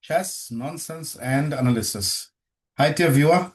Chess, nonsense, and analysis. Hi, dear viewer.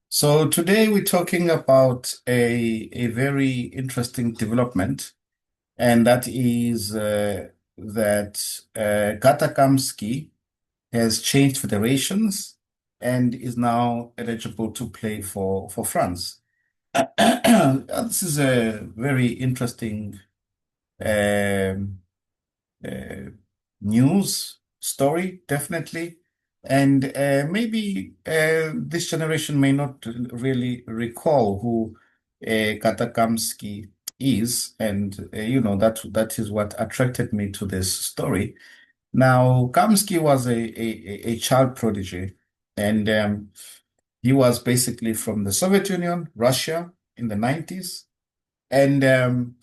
So today we're talking about a very interesting development, and that is that Gata Kamsky has changed federations and is now eligible to play for France. This is a very interesting um, uh, news story, definitely. And maybe this generation may not really recall who Gata Kamsky is, and that is what attracted me to this story. Now, Kamsky was a child prodigy, and he was basically from the Soviet Union, Russia, in the 90s, and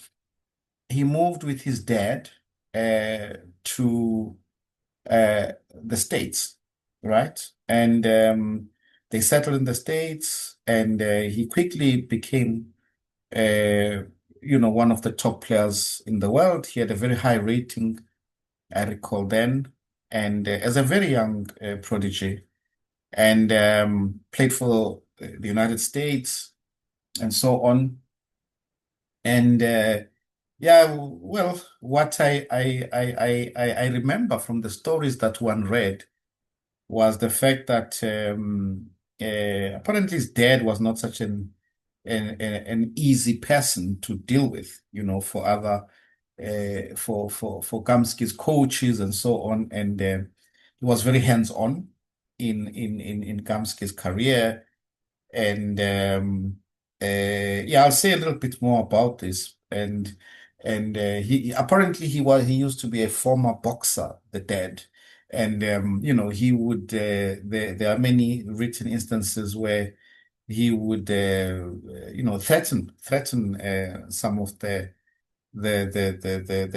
he moved with his dad to the States, right? And they settled in the States, and he quickly became, one of the top players in the world. He had a very high rating, I recall then, and as a very young prodigy, and played for the United States and so on. And yeah, well, what I remember from the stories that one read was the fact that apparently his dad was not such an easy person to deal with, for other for Kamsky's coaches and so on, and he was very hands-on in Kamsky's career, and yeah, I'll say a little bit more about this. And he apparently he used to be a former boxer, the dad. And he would there are many written instances where he would threaten some of the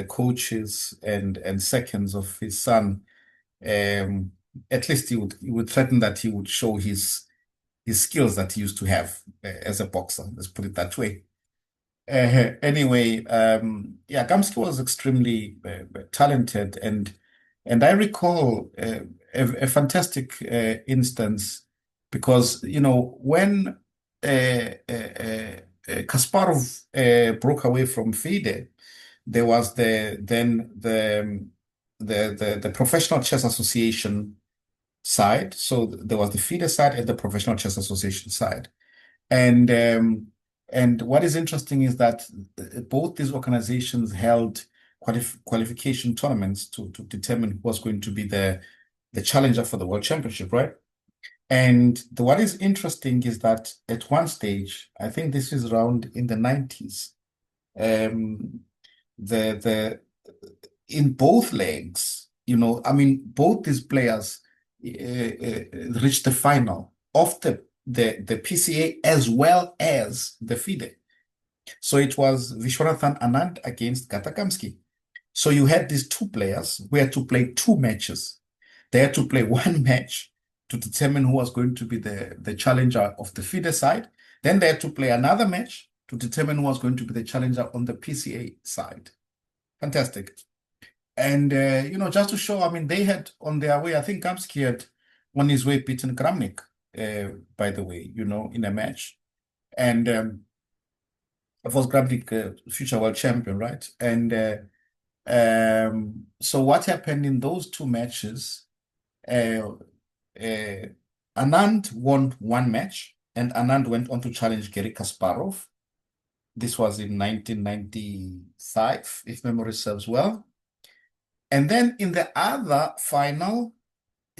coaches and seconds of his son. Um, at least he would threaten that he would show his skills that he used to have as a boxer. Let's put it that way. Anyway, yeah, Kamsky was extremely talented, and I recall a fantastic instance because when Kasparov broke away from FIDE, there was the Professional Chess Association side. So there was the FIDE side and the Professional Chess Association side. And what is interesting is that both these organizations held qualification tournaments to determine who was going to be the challenger for the World Championship, right? And what is interesting is that at one stage, I think this is around in the 90s, um, the in both legs, I mean, both these players reached the final of the PCA as well as the FIDE. So it was Vishwanathan Anand against Gata Kamsky. So you had these two players who had to play two matches. They had to play one match to determine who was going to be the challenger of the FIDE side. Then they had to play another match to determine who was going to be the challenger on the PCA side. Fantastic. And, just to show, I mean, they had on their way, I think Kamsky had on his way beaten Kramnik, by the way, in a match. And of course, Kramnik, future world champion, right? And so what happened in those two matches, uh, Anand won one match, and Anand went on to challenge Garry Kasparov. This was in 1995, if memory serves well. And then in the other final,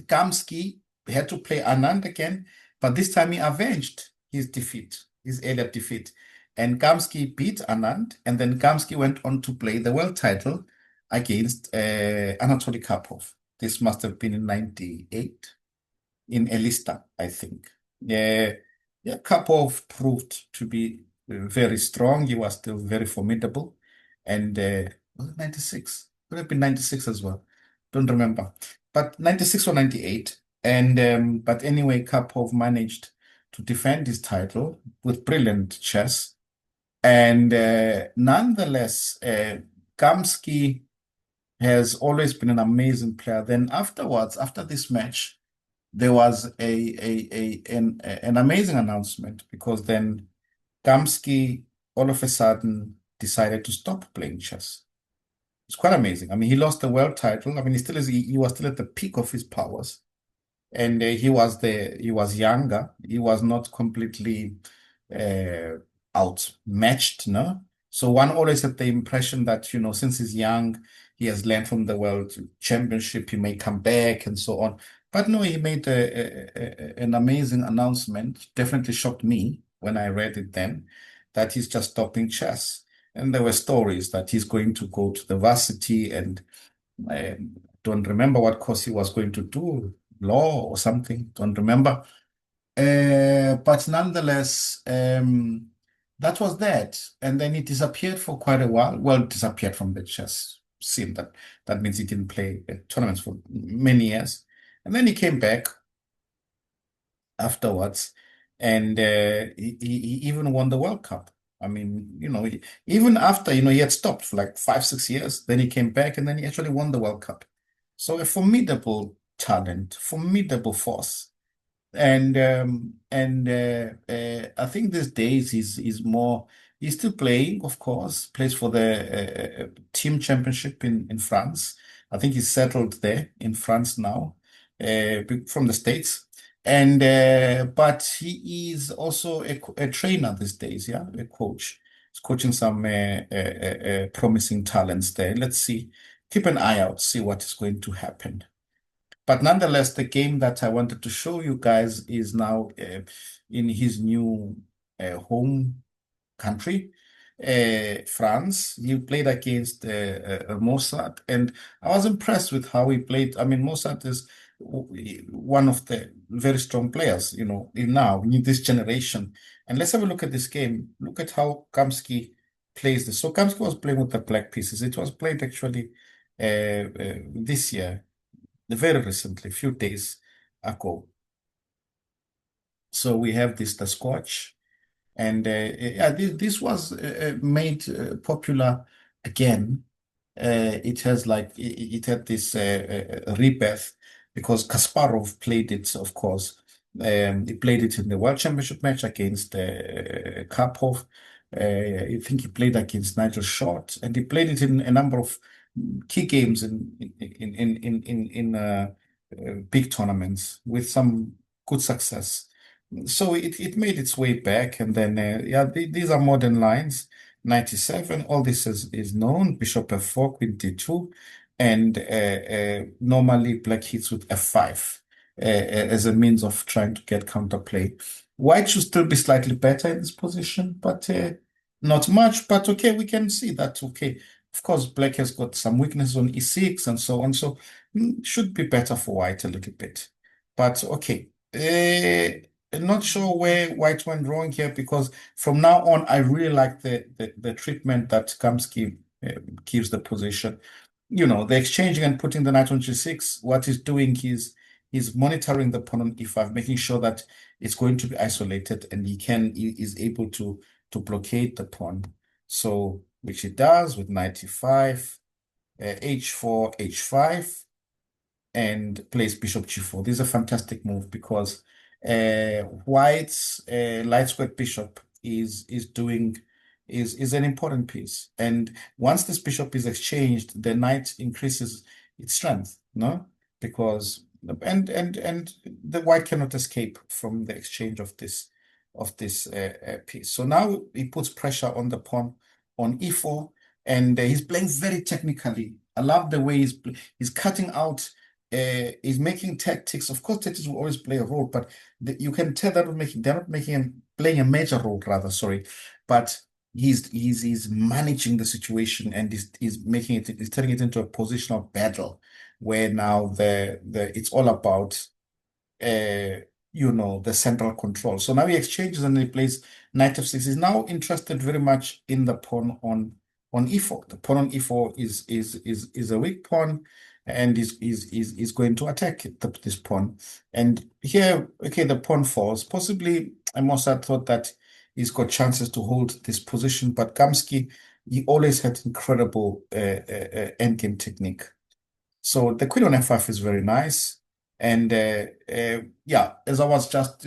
Kamsky had to play Anand again, but this time he avenged his defeat, his earlier defeat. And Kamsky beat Anand, and then Kamsky went on to play the world title against Anatoly Karpov. This must have been in 98 in Elista, I think. Yeah, Karpov proved to be very strong. He was still very formidable. And was it 96? Could have been 96 as well. Don't remember. But 96 or 98. And but anyway, Karpov managed to defend his title with brilliant chess. And nonetheless, Kamsky has always been an amazing player. Then afterwards, after this match, there was an amazing announcement because then Kamsky all of a sudden decided to stop playing chess. It's quite amazing. I mean, he lost the world title. I mean, he was still at the peak of his powers, and he was younger. He was not completely uh, outmatched, no. So one always had the impression that, since he's young, he has learned from the world championship, he may come back and so on. But no, he made an amazing announcement. Definitely shocked me when I read it then, that he's just stopping chess. And there were stories that he's going to go to the varsity, and I don't remember what course he was going to do, law or something, don't remember. But nonetheless, that was that. And then he disappeared for quite a while. Well, disappeared from the chess scene. That means he didn't play tournaments for many years. And then he came back afterwards, and he even won the World Cup. I mean, even after, he had stopped for like 5, 6 years, then he came back and then he actually won the World Cup. So a formidable talent, formidable force. And I think these days he's still playing, of course, plays for the team championship in France. I think he's settled there in France now, from the States. And but he is also a trainer these days, yeah, a coach. He's coaching some promising talents there. Let's see, keep an eye out, see what is going to happen. But nonetheless, the game that I wanted to show you guys is now in his new home country, France. He played against Mossad, and I was impressed with how he played. I mean, Mossad is one of the very strong players, in this generation. And let's have a look at this game. Look at how Kamsky plays this. So Kamsky was playing with the black pieces. It was played actually this year, very recently, a few days ago. So we have the Scotch. And yeah, this was made popular again. It has like it had this rebirth because Kasparov played it, of course. He played it in the World Championship match against Karpov. I think he played against Nigel Short, and he played it in a number of key games in big tournaments with some good success. So it made its way back, and then yeah, these are modern lines. 97, all this is known. Bishop f4, queen d2, and normally black hits with f5 as a means of trying to get counterplay. White should still be slightly better in this position, but not much. But okay, we can see that. Okay, of course, black has got some weaknesses on e6 and so on, so should be better for white a little bit. But okay. Not sure where white went wrong here, because from now on, I really like the treatment that Kamsky gives the position. The exchanging and putting the knight on g6. What he's doing he's monitoring the pawn on e5, making sure that it's going to be isolated, and he is able to blockade the pawn. So which he does with knight e5, h4, h5, and plays bishop g4. This is a fantastic move because white's light squared bishop is an important piece. And once this bishop is exchanged, the knight increases its strength, no? Because and the white cannot escape from the exchange of this piece. So now he puts pressure on the pawn on e4, and he's playing very technically. I love the way he's cutting out. He's making tactics. Of course, tactics will always play a role, but you can tell that they're not playing a major role, rather. Sorry, but he's managing the situation, and he's turning it into a positional battle where now it's all about uh, the central control. So now he exchanges and he plays knight f6. He's now interested very much in the pawn on e4. The pawn on e4 is a weak pawn, and is going to attack this pawn. And here, okay, the pawn falls. Possibly, I must have thought that he's got chances to hold this position, but Kamsky, he always had incredible endgame technique. So the queen on f5 is very nice. And yeah, as I was just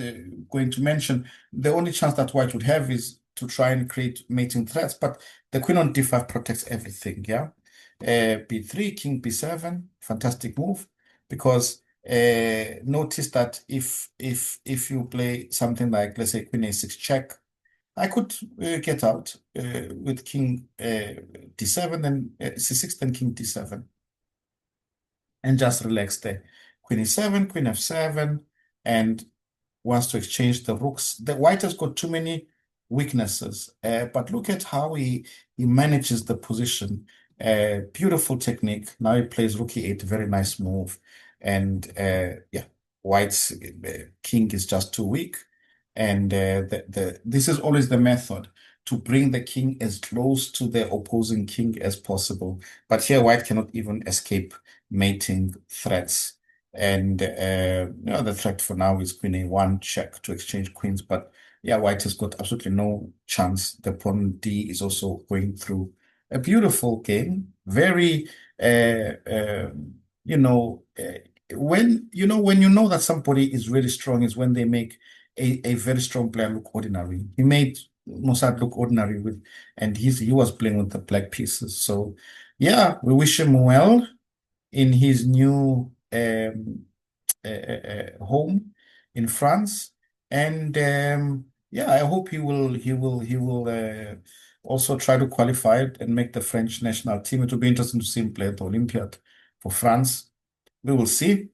going to mention, the only chance that white would have is to try and create mating threats, but the queen on d5 protects everything, yeah? b3, king b7, fantastic move, because notice that if you play something like, let's say, queen a6 check, I could get out with king d7 and c6, then king d7, and just relax there. Queen e7, queen f7, and wants to exchange the rooks. The white has got too many weaknesses, but look at how he manages the position. Beautiful technique. Now he plays rook e8, very nice move. And yeah, white's king is just too weak. And this is always the method to bring the king as close to the opposing king as possible. But here, white cannot even escape mating threats. And the threat for now is queen a1 check to exchange queens. But yeah, white has got absolutely no chance. The pawn d is also going through a beautiful game. Very, you know, when you know that somebody is really strong is when they make a very strong player look ordinary. He made Mossad look ordinary and he was playing with the black pieces. So yeah, we wish him well in his new home in France. And yeah, I hope he will also try to qualify and make the French national team. It will be interesting to see him play at the Olympiad for France. We will see.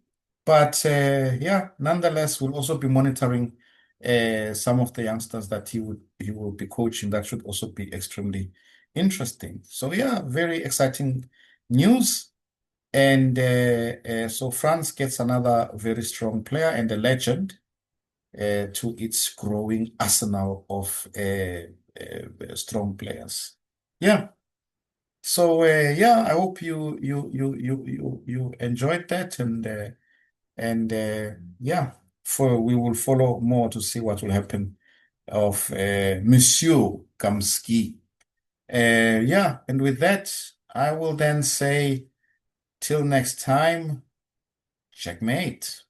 But yeah, nonetheless, we'll also be monitoring some of the youngsters that he will be coaching. That should also be extremely interesting. So yeah, very exciting news. And so France gets another very strong player and a legend to its growing arsenal of strong players. Yeah. So yeah, I hope you enjoyed that, and yeah, for we will follow more to see what will happen of Monsieur Kamsky. Yeah, and with that, I will then say till next time, checkmate.